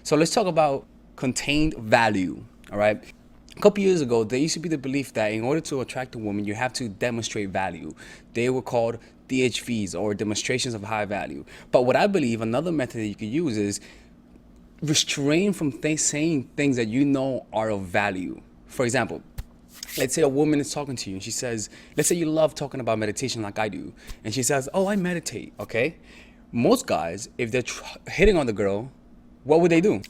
So let's talk about contained value, all right? A couple years ago, there used to be the belief that in order to attract a woman, you have to demonstrate value. They were called DHVs, or demonstrations of high value. But what I believe another method that you could use is restrain from saying things that you know are of value. For example, let's say a woman is talking to you and she says, let's say you love talking about meditation like I do, and she says, oh, I meditate, okay? Most guys, if they're hitting on the girl, what would they do?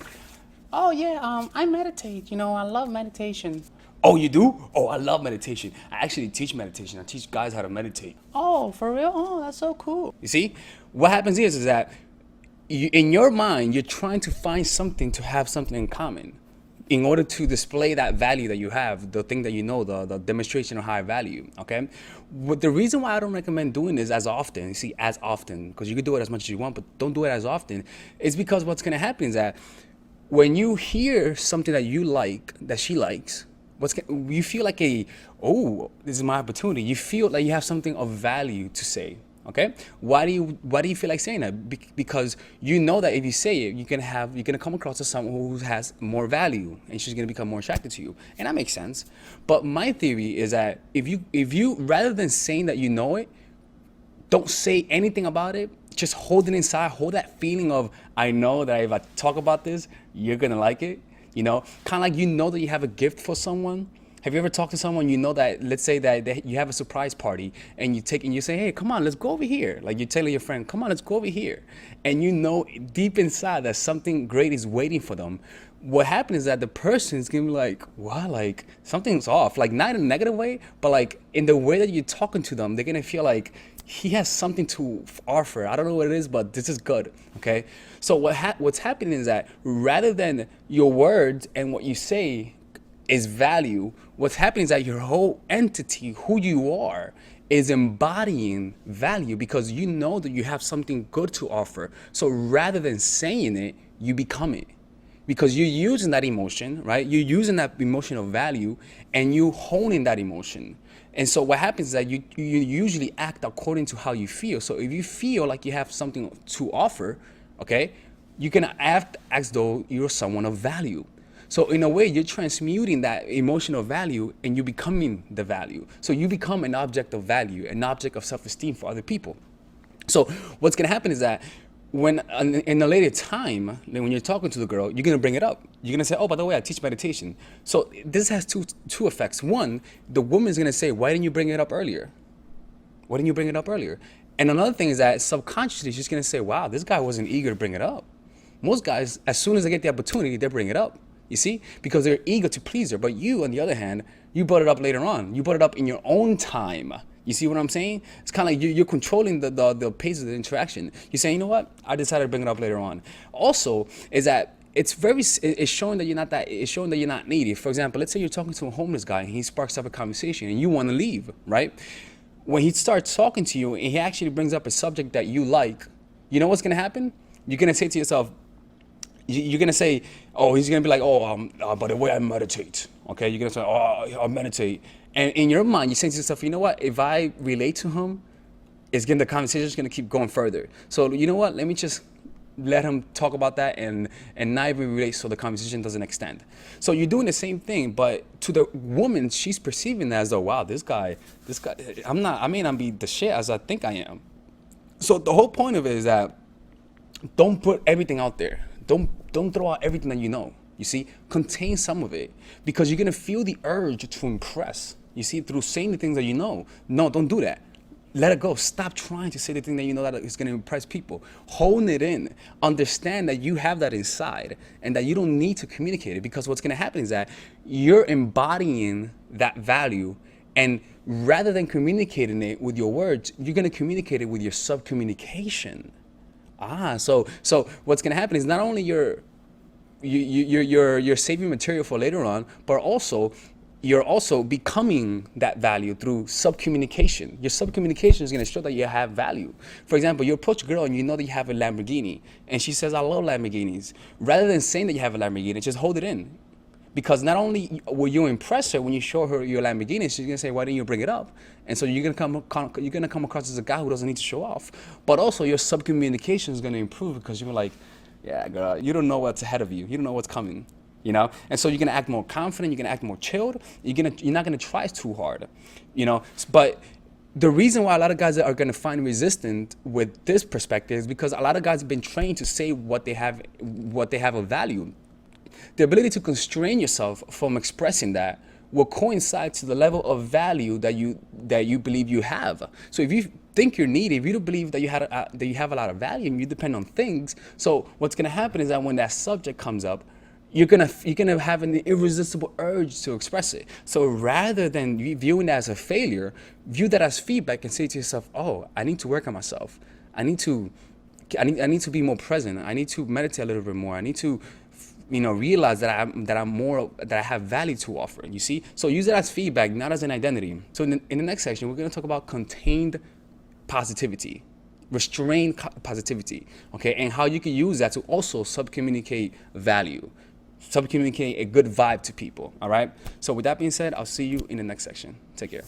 Oh yeah, I meditate, I love meditation. Oh, you do? Oh, I love meditation. I actually teach meditation. I teach guys how to meditate. Oh, for real? Oh, that's so cool. You see, what happens is that in your mind, you're trying to find something to have something in common in order to display that value that you have, the thing that you know, the demonstration of high value, okay? The reason why I don't recommend doing this as often, as often, because you can do it as much as you want, but don't do it as often, is because what's gonna happen is that when you hear something that you like, that she likes, you feel like oh, this is my opportunity. You feel like you have something of value to say. Okay, why do you feel like saying that? Because you know that if you say it, you're gonna come across as someone who has more value, and she's gonna become more attracted to you, and that makes sense. But my theory is that if you rather than saying that you know it, don't say anything about it. Just hold it inside. Hold that feeling of, I know that if I talk about this, you're gonna like it. Kind of like that you have a gift for someone. Have you ever talked to someone that, let's say that you have a surprise party, and you say, hey, come on, let's go over here. Like you're telling your friend, come on, let's go over here. And you know deep inside that something great is waiting for them. What happens is that the person's gonna be like, wow, like something's off. Like not in a negative way, but like in the way that you're talking to them, they're gonna feel like he has something to offer. I don't know what it is, but this is good, okay? So what's happening is that rather than your words and what you say is value, what's happening is that your whole entity, who you are, is embodying value because you know that you have something good to offer. So rather than saying it, you become it. Because you're using that emotion, right? You're using that emotion of value and you honing that emotion. And so what happens is that you usually act according to how you feel. So if you feel like you have something to offer, okay, you can act as though you're someone of value. So in a way, you're transmuting that emotional value and you're becoming the value. So you become an object of value, an object of self-esteem for other people. So what's gonna happen is that when in a later time, when you're talking to the girl, you're gonna bring it up. You're gonna say, oh, by the way, I teach meditation. So this has two effects. One, the woman's gonna say, why didn't you bring it up earlier? Why didn't you bring it up earlier? And another thing is that subconsciously, she's gonna say, wow, this guy wasn't eager to bring it up. Most guys, as soon as they get the opportunity, they bring it up. You see, because they're eager to please her. But you, on the other hand, you brought it up later on. You brought it up in your own time. You see what I'm saying? It's kind of like you're controlling the pace of the interaction. You're saying, you know what? I decided to bring it up later on. Also, is that it's showing that it's showing that you're not needy. For example, let's say you're talking to a homeless guy and he sparks up a conversation and you want to leave, right? When he starts talking to you and he actually brings up a subject that you like, you know what's going to happen? You're going to say to yourself, you're gonna say, oh, he's gonna be like, by the way, I meditate. Okay, you're gonna say, oh, I meditate. And in your mind, you're saying to yourself, you know what? If I relate to him, the conversation is gonna keep going further. So you know what? Let me just let him talk about that and not even relate so the conversation doesn't extend. So you're doing the same thing, but to the woman, she's perceiving that as though, wow, this guy, I may not be the shit as I think I am. So the whole point of it is that don't put everything out there. Don't throw out everything that you know. You see, contain some of it because you're gonna feel the urge to impress. You see, through saying the things that you know. No, don't do that. Let it go. Stop trying to say the thing that you know that is gonna impress people. Hone it in. Understand that you have that inside and that you don't need to communicate it because what's gonna happen is that you're embodying that value, and rather than communicating it with your words, you're gonna communicate it with your sub-communication. So what's gonna happen is not only you're saving material for later on, but also you're also becoming that value through sub-communication. Your sub-communication is gonna show that you have value. For example, you approach a girl and you know that you have a Lamborghini, and she says, I love Lamborghinis. Rather than saying that you have a Lamborghini, just hold it in. Because not only will you impress her when you show her your Lamborghini, she's gonna say, why didn't you bring it up? And so you're gonna come across as a guy who doesn't need to show off. But also your sub-communication is gonna improve because you're like, Yeah, girl, you don't know what's ahead of you. You don't know what's coming, you know? And so you're gonna act more confident, you're gonna act more chilled, you're not gonna try too hard, you know? But the reason why a lot of guys are gonna find resistant with this perspective is because a lot of guys have been trained to say what they have of value. The ability to constrain yourself from expressing that will coincide to the level of value that you believe you have. So if you think you're needy, if you don't believe that you have a lot of value and you depend on things, so what's gonna happen is that when that subject comes up, you're gonna have an irresistible urge to express it. So rather than viewing that as a failure, view that as feedback and say to yourself, oh, I need to work on myself. I need to be more present. I need to meditate a little bit more. I need to, realize that I have value to offer. You see, so use it as feedback, not as an identity. So in the next section, we're going to talk about contained positivity, restrained positivity, okay, and how you can use that to also subcommunicate value, subcommunicate a good vibe to people. All right. So with that being said, I'll see you in the next section. Take care.